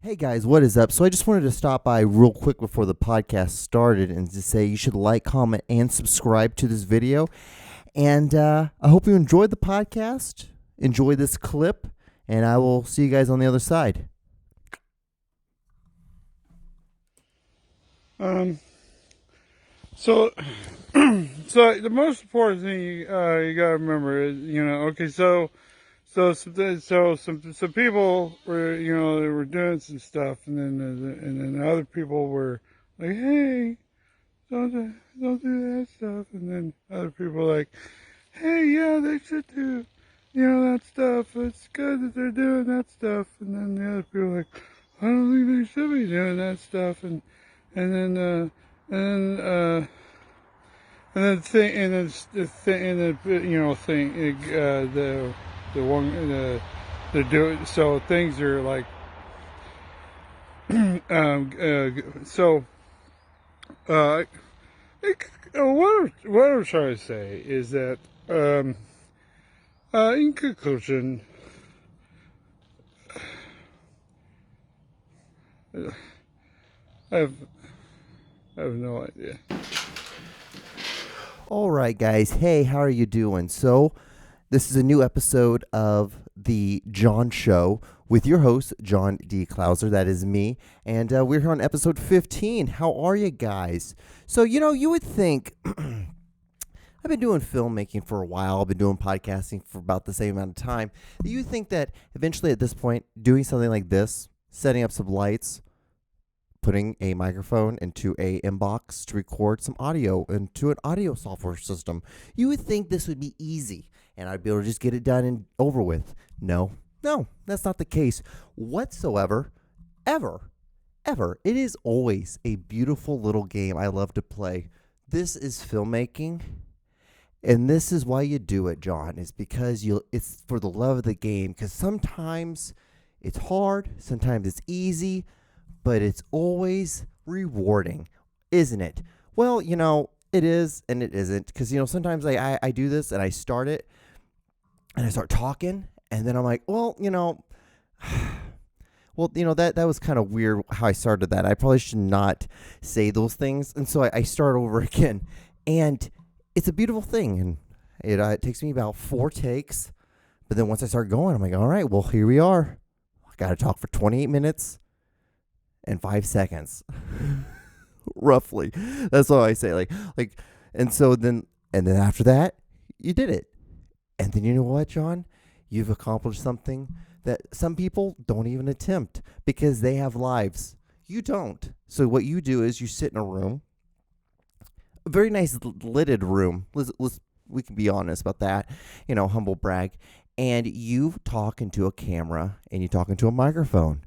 Hey guys, what is up? So I just wanted to stop by real quick before the podcast started and to say you should like, comment, and subscribe to this video. And I hope you enjoyed the podcast, enjoy this clip, and I will see you guys on the other side. So, so the most important thing you gotta remember is, some people were, they were doing some stuff, and then other people were like, hey, don't do that stuff, and then other people were like, hey, yeah, they should do, that stuff. It's good that they're doing that stuff, and then the other people were like, I don't think they should be doing that stuff, and then and then and then thing and then the thing and then thing the one the do so things are like so what I'm trying to say is that in conclusion, I have no idea. All right, guys. Hey, how are you doing? So, this is a new episode of the John Show with your host, John D. Klauser. That is me. And we're here on episode 15. How are you guys? So, you would think I've been doing filmmaking for a while. I've been doing podcasting for about the same amount of time. You would think that eventually at this point, doing something like this, setting up some lights, putting a microphone into a inbox to record some audio into an audio software system. You would think this would be easy and I'd be able to just get it done and over with. No, that's not the case whatsoever, ever. It is always a beautiful little game I love to play. This is filmmaking, and this is why you do it, John, is because it's for the love of the game, because sometimes it's hard, sometimes it's easy, but it's always rewarding, isn't it? Well, it is and it isn't, because, sometimes I do this and I start it and I start talking and then I'm like, that was kind of weird how I started that. I probably should not say those things. And so I start over again, and it's a beautiful thing. And it takes me about 4 takes. But then once I start going, I'm like, all right, well, here we are. I got to talk for 28 minutes. And 5 seconds, roughly. That's what I say. And then after that, you did it. And then you know what, John? You've accomplished something that some people don't even attempt because they have lives. You don't. So what you do is you sit in a room, a very nice lidded room. We can be honest about that. Humble brag. And you talk into a camera and you talk into a microphone.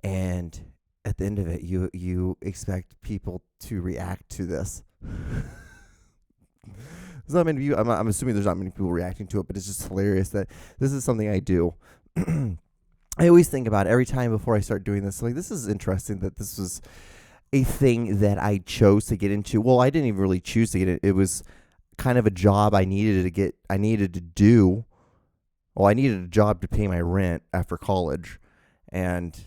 And at the end of it, you expect people to react to this. There's not many people. I'm assuming there's not many people reacting to it, but it's just hilarious that this is something I do. I always think about it every time before I start doing this. Like, this is interesting that this was a thing that I chose to get into. Well, I didn't even really choose to get it. It was kind of a job I needed to get. I needed to do. Well, I needed a job to pay my rent after college, and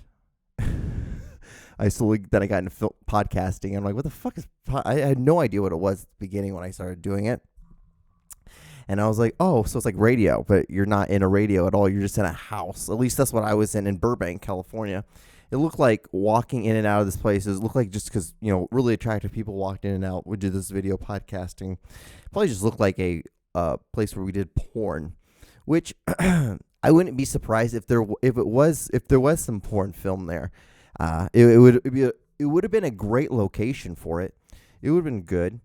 I got into podcasting. I'm like, what the fuck is I had no idea what it was at the beginning when I started doing it. And I was like, oh, so it's like radio, but you're not in a radio at all. You're just in a house. At least that's what I was in Burbank, California. It looked like walking in and out of this place. It looked like just because, really attractive people walked in and out would do this video podcasting. Probably just looked like a place where we did porn, which I wouldn't be surprised if there was some porn film there. It would have been a great location for it. It would have been good.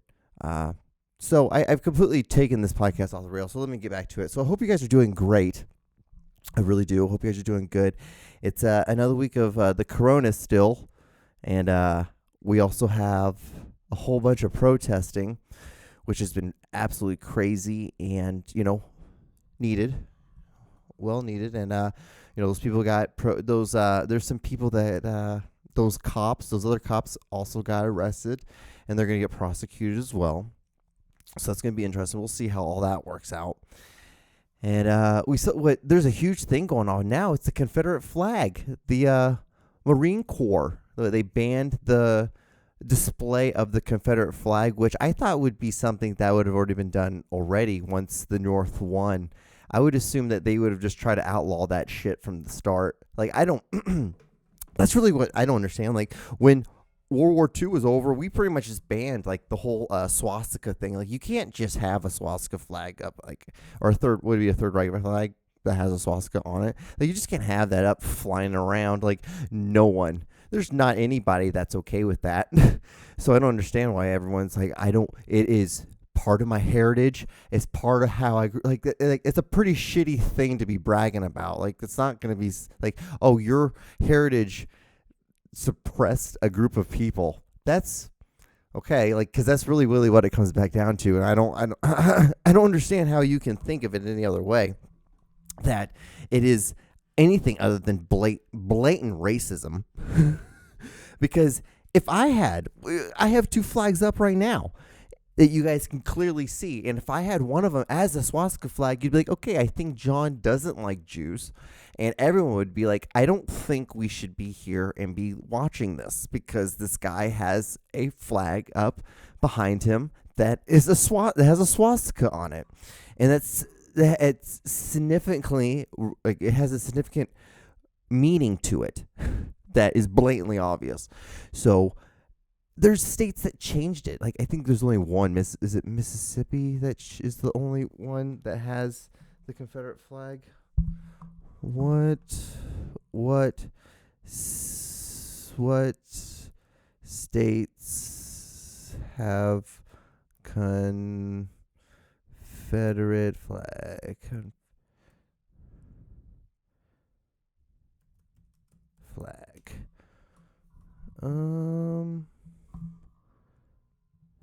So I've completely taken this podcast off the rails. So let me get back to it. So I hope you guys are doing great. I really do. I hope you guys are doing good. It's another week of the corona still. And we also have a whole bunch of protesting, which has been absolutely crazy and, needed. Well needed. And, those people got there's some people that those other cops also got arrested, and they're going to get prosecuted as well. So that's going to be interesting. We'll see how all that works out. And there's a huge thing going on now. It's the Confederate flag. The Marine Corps, they banned the display of the Confederate flag, which I thought would be something that would have already been done already once the North won. I would assume that they would have just tried to outlaw that shit from the start. Like, I don't. That's really what I don't understand. Like, when World War II was over, we pretty much just banned like the whole swastika thing. Like, you can't just have a swastika flag up, like, or would be a Third Reich flag that has a swastika on it. Like, you just can't have that up flying around. Like, no one. There's not anybody that's okay with that. So I don't understand why everyone's like, I don't. It is part of my heritage. It's part of how I like. It's a pretty shitty thing to be bragging about. Like, it's not going to be like, oh, your heritage suppressed a group of people. That's okay, like, because that's really what it comes back down to. And I don't I don't understand how you can think of it any other way, that it is anything other than blatant racism. Because if I have two flags up right now that you guys can clearly see, and if I had one of them as a swastika flag, you'd be like, okay, I think John doesn't like Jews. And everyone would be like, I don't think we should be here and be watching this, because this guy has a flag up behind him that is that has a swastika on it. And it's significantly, like, it has a significant meaning to it that is blatantly obvious. So there's states that changed it. Like, I think there's only one. Is it Mississippi that is the only one that has the Confederate flag? What states have Confederate flag?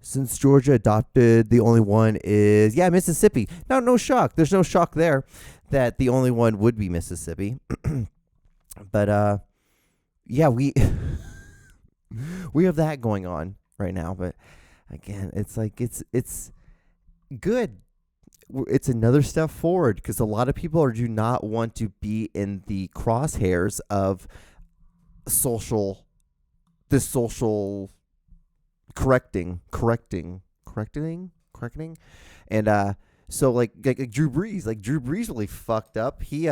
Since Georgia adopted, the only one is Mississippi. No shock. There's no shock there that the only one would be Mississippi. But we we have that going on right now. But again, it's like it's good. It's another step forward, because a lot of people do not want to be in the crosshairs of social correcting, and so like Drew Brees really fucked up. He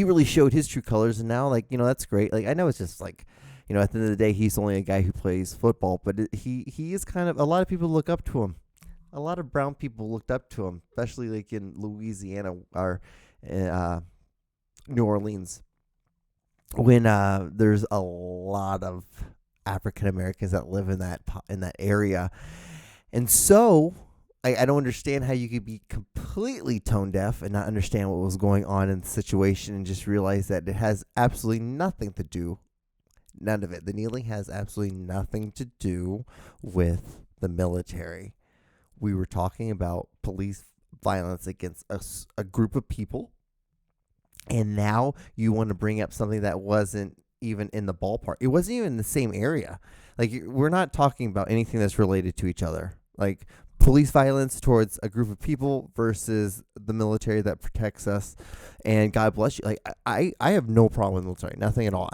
really showed his true colors, and now, like, that's great. Like, I know it's just like, at the end of the day, he's only a guy who plays football, but he is kind of, a lot of people look up to him. A lot of brown people looked up to him, especially like in Louisiana or New Orleans, when there's a lot of African Americans that live in that area. And so I don't understand how you could be completely tone deaf and not understand what was going on in the situation, and just realize that it has absolutely nothing to do, none of it. The kneeling has absolutely nothing to do with the military. We were talking about police violence against a group of people, and now you want to bring up something that wasn't even in the ballpark. It wasn't even in the same area. Like, we're not talking about anything that's related to each other. Like, police violence towards a group of people versus the military that protects us. And God bless you. Like, I have no problem with the military, nothing at all.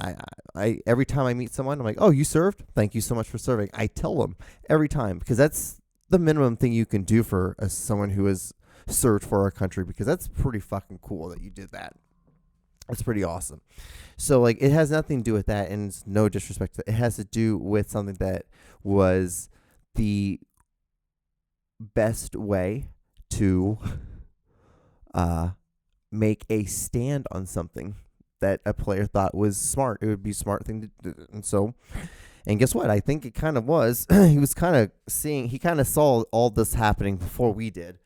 I every time I meet someone, I'm like, oh, you served? Thank you so much for serving. I tell them every time, because that's the minimum thing you can do for someone who has served for our country, because that's pretty fucking cool that you did that. It's pretty awesome. So, like, it has nothing to do with that, and it's no disrespect to that. It has to do with something that was the best way to make a stand on something that a player thought was smart. It would be a smart thing to do. And guess what? I think it kind of was. He was kind of he kind of saw all this happening before we did.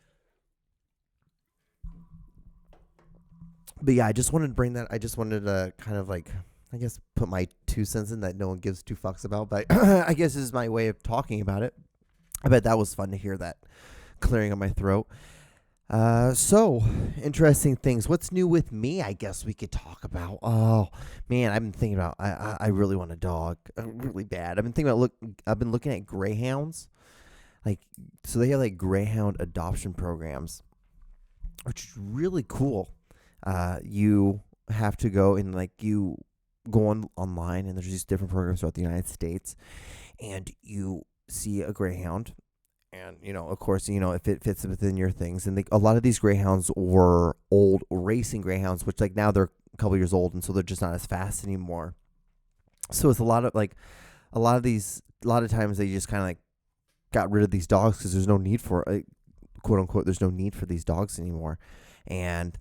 But yeah, I just wanted to bring that. I just wanted to kind of, like, I guess, put my 2 cents in that no one gives 2 fucks about. But I guess this is my way of talking about it. I bet that was fun to hear that clearing of my throat. So, interesting things. What's new with me, I guess we could talk about. Oh, man, I've been thinking about, I really want a dog. Really bad. I've been looking at Greyhounds. Like, so they have, like, Greyhound adoption programs, which is really cool. You have to go and, like, you go online, and there's these different programs throughout the United States, and you see a greyhound, and of course, if it fits within your things, and a lot of these greyhounds were old racing greyhounds, which like now they're a couple years old, and so they're just not as fast anymore. So it's a lot of times they just kind of like got rid of these dogs because there's no need for quote unquote, there's no need for these dogs anymore, and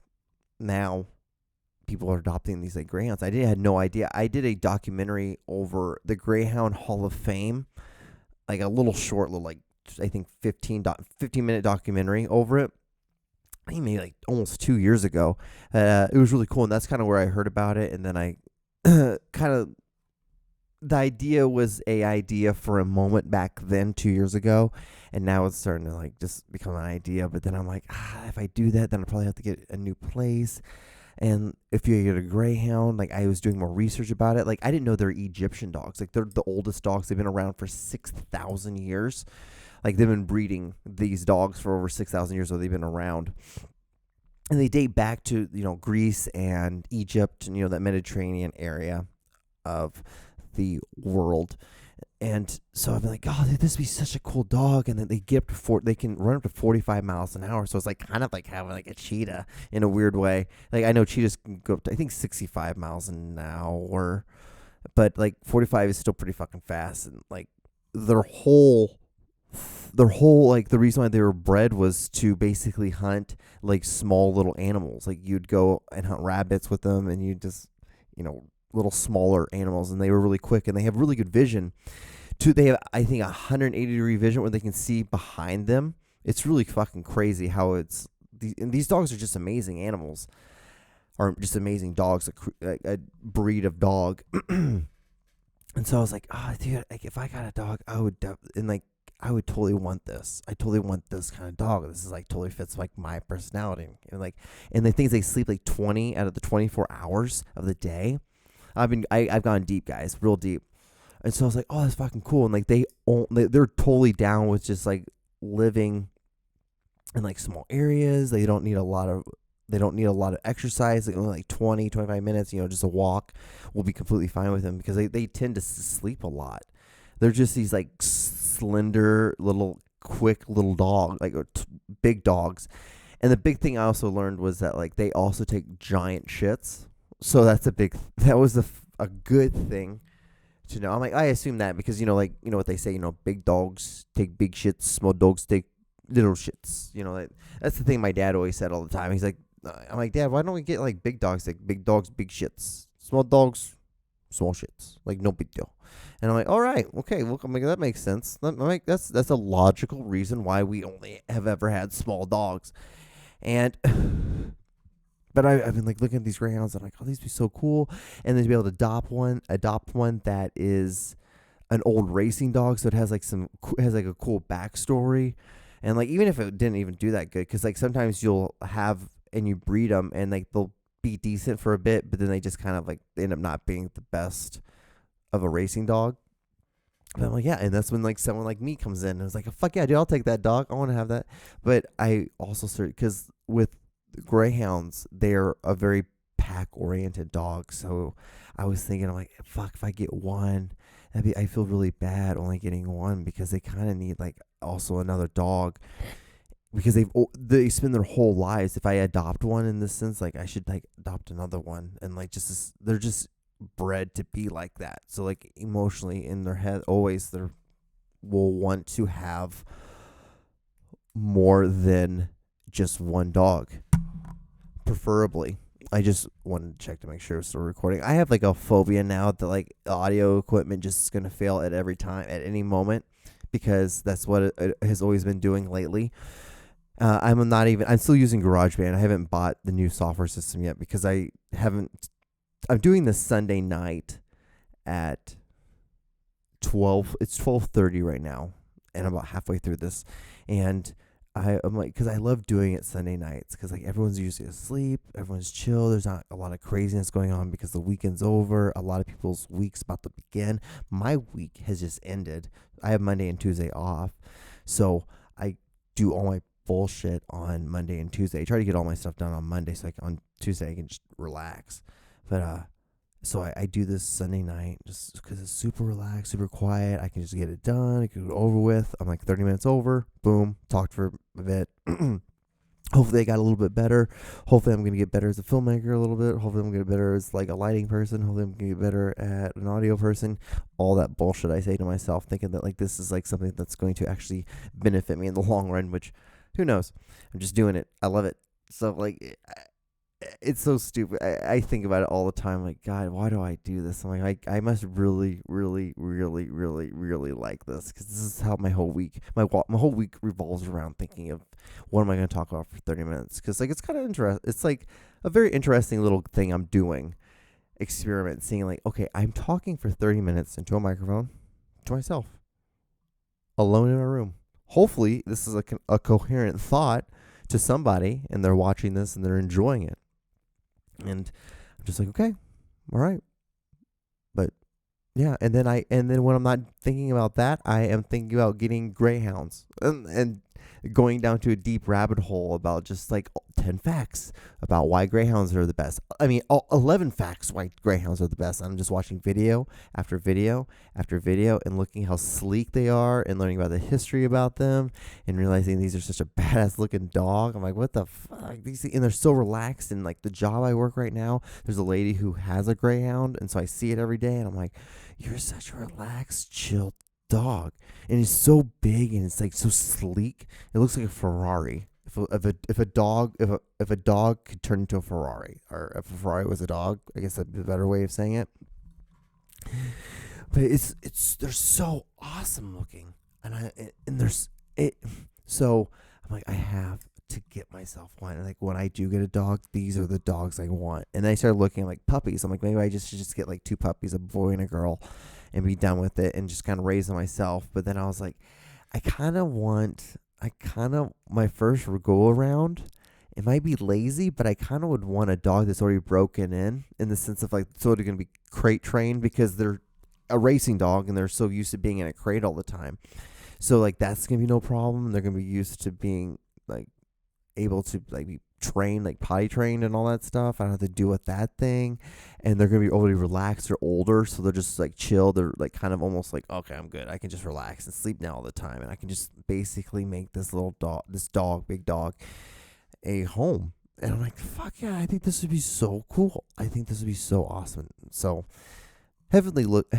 now people are adopting these like greyhounds. Had no idea. I did a documentary over the Greyhound Hall of Fame, like a little short, little like I think 15-minute documentary over it. I think maybe like almost 2 years ago. It was really cool, and that's kind of where I heard about it. And then I kind of the idea was a idea for a moment back then 2 years ago, and now it's starting to like just become an idea. But then I'm like, if I do that, then I'll probably have to get a new place. And if you get a greyhound, like I was doing more research about it. Like I didn't know they're Egyptian dogs. Like they're the oldest dogs. They've been around for 6,000 years. Like they've been breeding these dogs for over 6,000 years, so they've been around. And they date back to, Greece and Egypt and, that Mediterranean area of the world. And so I've been like, oh, this would be such a cool dog. And then they can run up to 45 miles an hour. So it's like kind of like having like a cheetah in a weird way. Like I know cheetahs can go up to, I think, 65 miles an hour, but like 45 is still pretty fucking fast. And like their whole like the reason why they were bred was to basically hunt like small little animals. Like you'd go and hunt rabbits with them, and you just, little smaller animals, and they were really quick, and they have really good vision. They have, I think, 180-degree vision where they can see behind them. It's really fucking crazy how and these dogs are just amazing animals, or just amazing dogs, a breed of dog. And so I was like, oh, dude, like if I got a dog, I would totally want this. I totally want this kind of dog. This is like totally fits like my personality. And the things, they sleep like 20 out of the 24 hours of the day. I've gone deep, guys, real deep. And so I was like, oh, that's fucking cool. And like they're totally down with just like living in like small areas. They don't need a lot of exercise. Like only like 20, 25 minutes, just a walk will be completely fine with them, because they tend to sleep a lot. They're just these like slender little quick little dog, like big dogs. And the big thing I also learned was that like they also take giant shits. So that was a good thing to know. I'm like, I assume that because, what they say, big dogs take big shits, small dogs take little shits. That's the thing my dad always said all the time. He's like, I'm like, Dad, why don't we get like big dogs, big shits, small dogs, small shits, like no big deal. And I'm like, all right, okay, well, that makes sense. That's a logical reason why we only have ever had small dogs. And but I've been like looking at these greyhounds, and I'm like, oh, these would be so cool. And then to be able to adopt one that is an old racing dog, so it has like a cool backstory. And like even if it didn't even do that good, because like sometimes you'll have and you breed them, and like they'll be decent for a bit, but then they just kind of like they end up not being the best of a racing dog. But I'm like, yeah, and that's when like someone like me comes in and was like, fuck yeah, dude, I'll take that dog. I want to have that. But I also started, because with greyhounds, they're a very pack-oriented dog. So I was thinking, I'm like, fuck, if I get one, I feel really bad only getting one, because they kind of need like also another dog, because they spend their whole lives. If I adopt one in this sense, like I should like adopt another one, and like they're just bred to be like that. So like emotionally in their head, always they will want to have more than just one dog, preferably. I just wanted to check to make sure it's still recording. I have like a phobia now that like the audio equipment just is going to fail at any moment, because that's what it has always been doing lately. I'm still using GarageBand. I haven't bought the new software system yet, because I'm doing this Sunday night at 12. It's 12:30 right now, and I'm about halfway through this, and I'm like, because I love doing it Sunday nights, because like everyone's usually asleep, everyone's chill, there's not a lot of craziness going on because the weekend's over. A lot of people's week's about to begin. My week has just ended. I have Monday and Tuesday off, so I do all my bullshit on Monday and Tuesday. I try to get all my stuff done on Monday, so like on Tuesday I can just relax. But So I do this Sunday night just because it's super relaxed, super quiet. I can just get it done. I can get it over with. I'm like 30 minutes over. Boom. Talked for a bit. Hopefully I got a little bit better. Hopefully I'm going to get better as a filmmaker a little bit. Hopefully I'm going to get better as like a lighting person. Hopefully I'm going to get better at an audio person. All that bullshit I say to myself, thinking that like this is like something that's going to actually benefit me in the long run, which who knows? I'm just doing it. I love it. So like it's so stupid. I think about it all the time. Like, God, why do I do this? I'm like, I must really, really, really, really, really like this because this is how my whole week, my whole week revolves around thinking of what am I going to talk about for 30 minutes? Because like it's kind of interesting. It's like a very interesting little thing I'm doing. Experiment, seeing like, okay, I'm talking for 30 minutes into a microphone to myself, alone in a room. Hopefully, this is a coherent thought to somebody, and they're watching this and they're enjoying it. And I'm just like, okay, all right. But yeah, and then when I'm not thinking about that, I am thinking about getting greyhounds and going down to a deep rabbit hole about just like 10 facts about why greyhounds are the best. I mean, 11 facts why greyhounds are the best. I'm just watching video after video after video and looking how sleek they are and learning about the history about them and realizing these are such a badass looking dog. I'm like, what the fuck? And they're so relaxed. And like the job I work right now, there's a lady who has a greyhound, and so I see it every day, and I'm like, you're such a relaxed, chill dog, and it's so big and it's like so sleek. It looks like a Ferrari. If a dog could turn into a Ferrari, or if a Ferrari was a dog, I guess that'd be a better way of saying it. But they're so awesome looking, and there's it. So I'm like, I have to get myself one. And like when I do get a dog, these are the dogs I want. And then I started looking at like puppies. I'm like, maybe I should just get like 2 puppies, a boy and a girl, and be done with it and just kind of raise them myself. But then I was like, my first go around, it might be lazy, but I kind of would want a dog that's already broken in the sense of like it's already going to be crate trained because they're a racing dog and they're so used to being in a crate all the time. So like that's going to be no problem. They're going to be used to being like able to like be trained, like potty trained and all that stuff. I don't have to deal with that thing. And they're gonna be already relaxed. They're older, so they're just like chill. They're like kind of almost like, okay, I'm good. I can just relax and sleep now all the time, and I can just basically make this big dog, a home. And I'm like, fuck yeah, I think this would be so cool. I think this would be so awesome. So heavily looking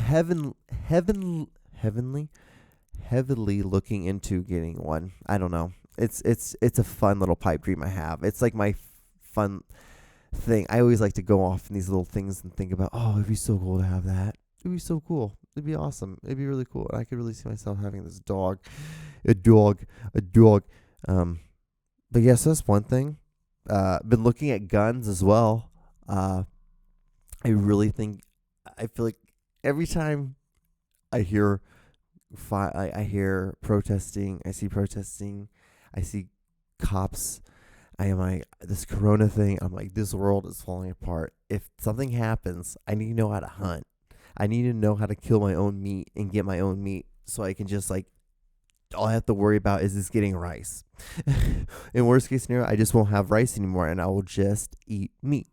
into getting one. I don't know. It's a fun little pipe dream I have. It's like my fun thing. I always like to go off in these little things and think about, oh, it'd be so cool to have that. It'd be so cool. It'd be awesome. It'd be really cool. And I could really see myself having this dog. A dog. But yes, that's one thing. Been looking at guns as well. I really think, I feel like every time I hear I hear protesting, I see cops. I am like, this corona thing, I'm like, this world is falling apart. If something happens, I need to know how to hunt. I need to know how to kill my own meat and get my own meat so I can just like, all I have to worry about is just getting rice. In worst case scenario, I just won't have rice anymore and I will just eat meat.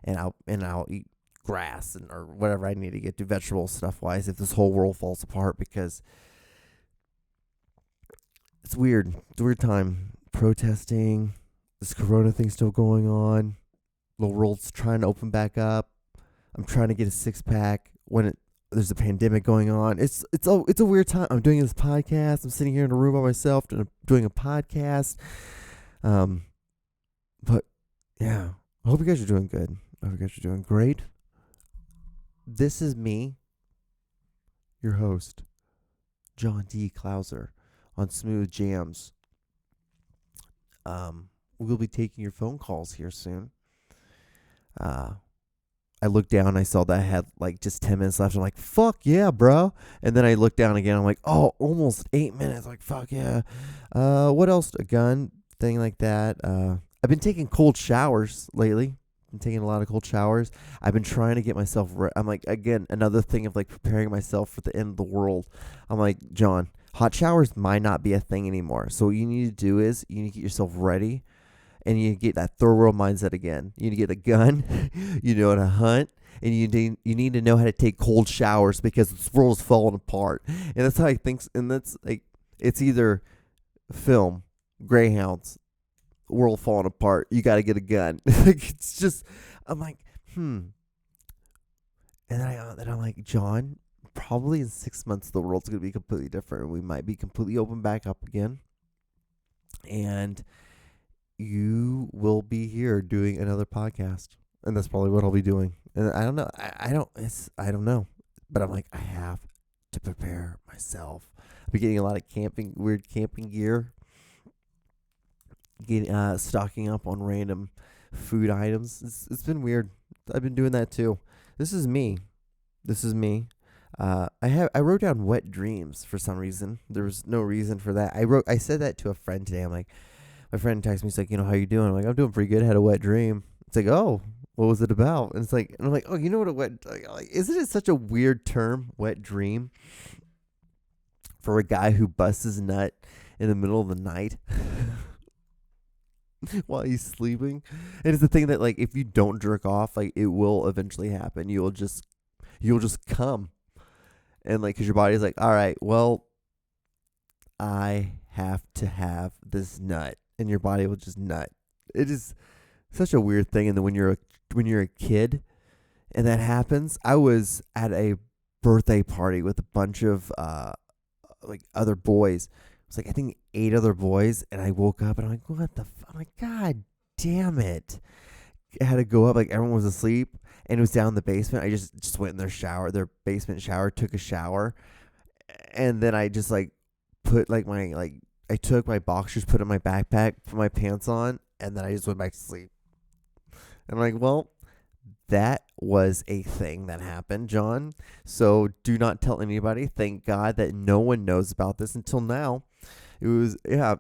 And I'll eat grass or whatever I need to get to vegetable stuff wise if this whole world falls apart, because it's weird. It's a weird time. Protesting, this corona thing still going on. The world's trying to open back up. I'm trying to get a 6-pack when there's a pandemic going on. It's a weird time. I'm doing this podcast. I'm sitting here in a room by myself doing a podcast. But yeah, I hope you guys are doing good. I hope you guys are doing great. This is me, your host, John D. Klauser, on Smooth Jams. We'll be taking your phone calls here soon. I looked down, I saw that I had like just 10 minutes left. I'm like, fuck yeah, bro. And then I looked down again. I'm like, oh, almost 8 minutes. Like, fuck yeah. What else? A gun thing like that. I've been taking cold showers lately. I'm taking a lot of cold showers. I've been trying to get myself I'm like, again, another thing of like preparing myself for the end of the world. I'm like, John, hot showers might not be a thing anymore. So what you need to do is you need to get yourself ready. And you get that third world mindset again. You need to get a gun. You know how to hunt. and you need to know how to take cold showers because this world's falling apart. And that's how I think. And that's like, it's either film, Greyhounds, world falling apart. You got to get a gun. Like, it's just, I'm like, And then I'm like, John, probably in 6 months the world's gonna be completely different, and we might be completely open back up again, and you will be here doing another podcast, and that's probably what I'll be doing. And I don't know. I don't know, but I'm like, I have to prepare myself. I've been getting a lot of weird camping gear, stocking up on random food items. It's been weird. I've been doing that too. This is me. I wrote down wet dreams for some reason. There was no reason for that. I said that to a friend today. I'm like, my friend texts me, he's like, how you doing? I'm like, I'm doing pretty good. I had a wet dream. It's like, oh, what was it about? And it's like, and I'm like, oh, you know what a wet, like, isn't it such a weird term, wet dream, for a guy who busts his nut in the middle of the night while he's sleeping? And it's the thing that, like, if you don't jerk off, like, it will eventually happen. You'll just come. And, like, because your body's like, all right, well, I have to have this nut. And your body will just nut. It is such a weird thing. And then when you're a kid and that happens, I was at a birthday party with a bunch of like other boys. It was like, I think 8 other boys. And I woke up and I'm like, what the fuck? I'm like, God damn it. I had to go up, like, everyone was asleep, and it was down in the basement. I just went in their basement shower, took a shower, and then I just, like, put, like, I took my boxers, put in my backpack, put my pants on, and then I just went back to sleep. And I'm like, well, that was a thing that happened, John. So do not tell anybody. Thank God that no one knows about this until now. It was I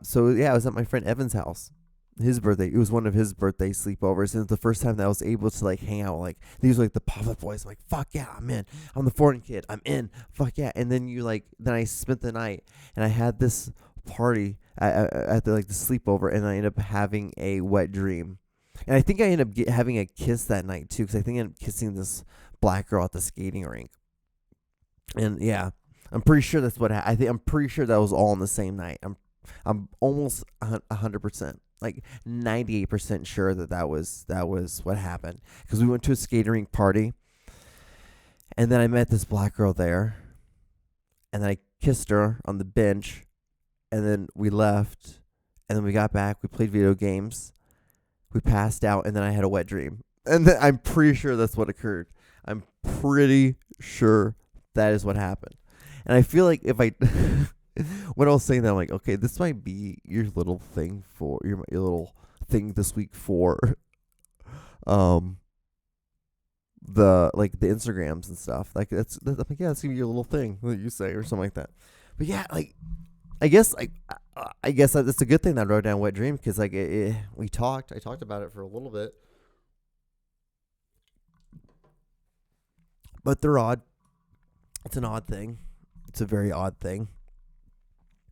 was at my friend Evan's house. His birthday. It was one of his birthday sleepovers, and it's the first time that I was able to, like, hang out. Like, these were, like, the pop-up boys. I'm like, fuck yeah, I'm in. I'm the foreign kid. I'm in. Fuck yeah. And then then I spent the night, and I had this party at the sleepover, and I ended up having a wet dream. And I think I ended up having a kiss that night too, because I think I ended up kissing this black girl at the skating rink. And yeah, I'm pretty sure that's what I'm pretty sure that was all on the same night. I'm almost 100%, like 98% sure that was what happened, because we went to a skating rink party, and then I met this black girl there, and then I kissed her on the bench, and then we left, and then we got back, we played video games, we passed out, and then I had a wet dream. And then I'm pretty sure that's what occurred. I'm pretty sure that is what happened. And I feel like if I when I was saying that, I'm like, okay, this might be your little thing for your little thing this week for the Instagrams and stuff. Like, that's I'm like, yeah, that's gonna be your little thing that you say or something like that. But yeah, like, I guess that's a good thing that I wrote down wet dream, because, like, I talked about it for a little bit, but they're odd. It's an odd thing. It's a very odd thing.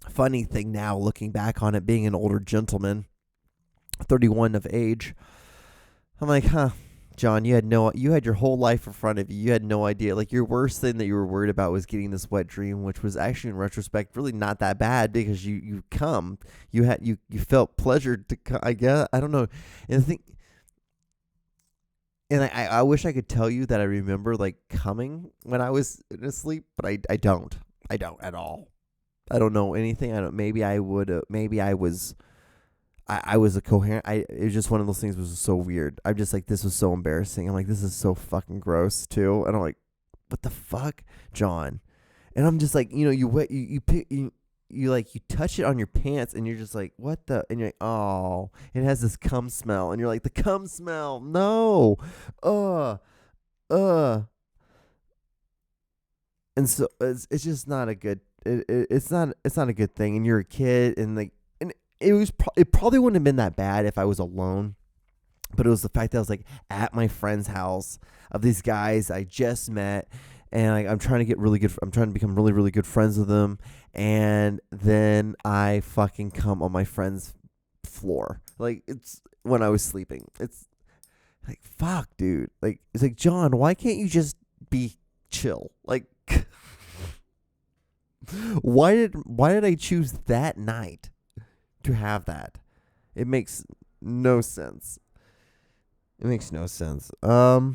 Funny thing now, looking back on it, being an older gentleman, 31 of age, I'm like, huh, John, you had your whole life in front of you. You had no idea. Like, your worst thing that you were worried about was getting this wet dream, which was actually, in retrospect, really not that bad, because you felt pleasure to come, I guess. I don't know. And the thing, and I wish I could tell you that I remember, like, coming when I was asleep, but I don't. I don't at all. I don't know anything. Maybe I would. Maybe I was. I was a coherent. It was just one of those things. Was so weird. I'm just like, this was so embarrassing. I'm like, this is so fucking gross too. And I'm like, what the fuck, John? And I'm just like, you touch it on your pants, and you're just like, what the? And you're like, oh, it has this cum smell, and you're like, the cum smell, no, and so it's just not a good. It's not a good thing. And you're a kid, and like, and it probably wouldn't have been that bad if I was alone, but it was the fact that I was, like, at my friend's house of these guys I just met, and I'm trying to become really, really good friends with them, and then I fucking come on my friend's floor, like, it's when I was sleeping. Like, fuck, dude. Like, it's like, John, why can't you just be chill? Like, why did I choose that night to have that? It makes no sense. It makes no sense. I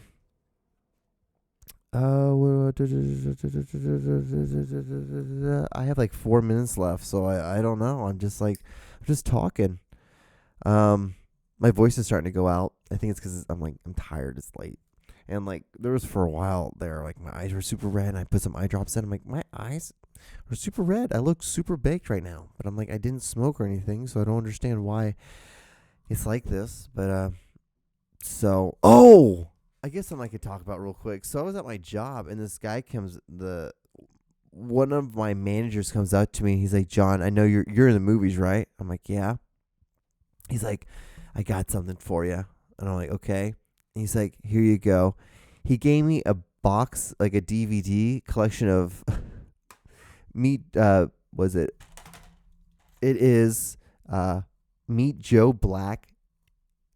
have like 4 minutes left, so I don't know. I'm just talking. My voice is starting to go out. I think it's because I'm tired. It's late, and like there was for a while there, like my eyes were super red, and I put some eye drops in. I'm like, my eyes are super red. I look super baked right now, but I'm like, I didn't smoke or anything, so I don't understand why it's like this. But so I guess something I could talk about real quick. So I was at my job, and this guy one of my managers comes out to me, and he's like, John, I know you're in the movies, right? I'm like, yeah. He's like, I got something for you. And I'm like, okay. And he's like, here you go. He gave me a box, like a DVD collection of Meet, was it? It is Meet Joe Black.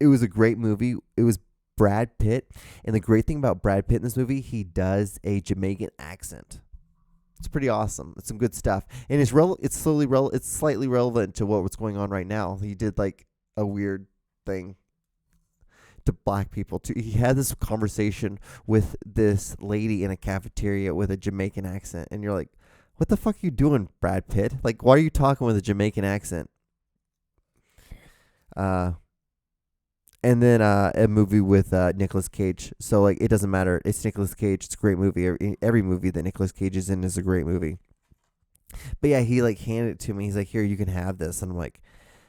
It was a great movie. It was Brad Pitt. And the great thing about Brad Pitt in this movie, he does a Jamaican accent. It's pretty awesome. It's some good stuff. And it's slightly relevant to what's going on right now. He did like a weird thing to black people too. He had this conversation with this lady in a cafeteria with a Jamaican accent, and you're like, what the fuck are you doing, Brad Pitt? Like, why are you talking with a Jamaican accent? And then a movie with Nicolas Cage. So like, it doesn't matter. It's Nicolas Cage. It's a great movie. Every movie that Nicolas Cage is in is a great movie. But yeah, he like handed it to me. He's like, here, you can have this. And I'm like,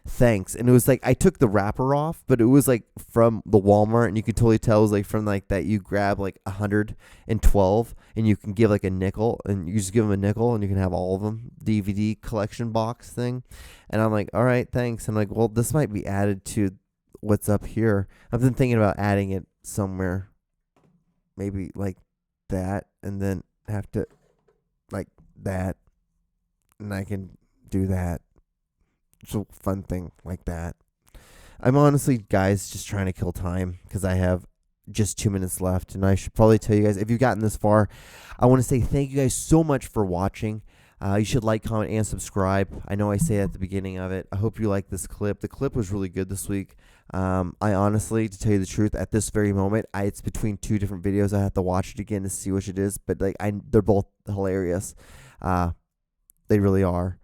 thanks. And it was like, I took the wrapper off, but it was like from the Walmart, and you could totally tell it was like from like that. You grab like 112 and you can give like a nickel, and you just give them a nickel and you can have all of them. DVD collection box thing. And I'm like, all right, thanks. I'm like, well, this might be added to what's up here. I've been thinking about adding it somewhere, maybe like that, and then have to like that, and I can do that. It's a fun thing like that. I'm honestly, guys, just trying to kill time because I have just 2 minutes left, and I should probably tell you guys, if you've gotten this far, I want to say thank you guys so much for watching. You should like, comment, and subscribe. I know I say it at the beginning of it. I hope you like this clip. The clip was really good this week. I honestly, to tell you the truth, at this very moment, it's between two different videos. I have to watch it again to see which it is, but like they're both hilarious. They really are.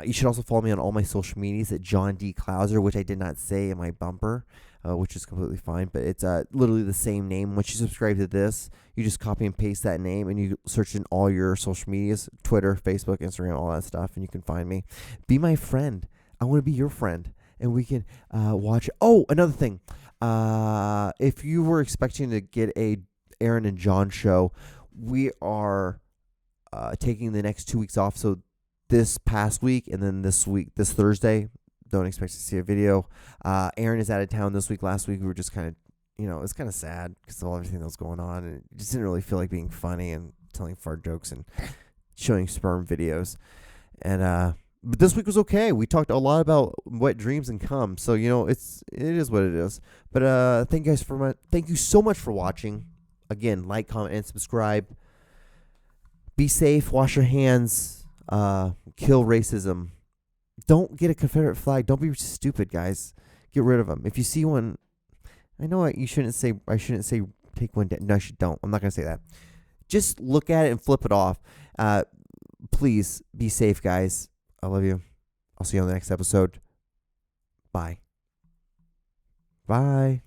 You should also follow me on all my social medias at John D. Clouser, which I did not say in my bumper, which is completely fine. But it's literally the same name. Once you subscribe to this, you just copy and paste that name, and you search in all your social medias, Twitter, Facebook, Instagram, all that stuff, and you can find me. Be my friend. I want to be your friend, and we can watch. Oh, another thing. If you were expecting to get a Aaron and John show, we are taking the next 2 weeks off. So this past week and then this Thursday, don't expect to see a video. Aaron is out of town this week. Last week we were just kind of, it's kind of sad because of everything that was going on, and it just didn't really feel like being funny and telling fart jokes and showing sperm videos. And but this week was okay. We talked a lot about wet dreams and cum, so it is what it is. But thank you so much for watching. Again, like, comment, and subscribe. Be safe. Wash your hands. Kill racism. Don't get a Confederate flag. Don't be stupid, guys. Get rid of them. If you see one, I know I shouldn't say take one down. No, don't. I'm not gonna say that. Just look at it and flip it off. Please be safe, guys. I love you. I'll see you on the next episode. Bye. Bye.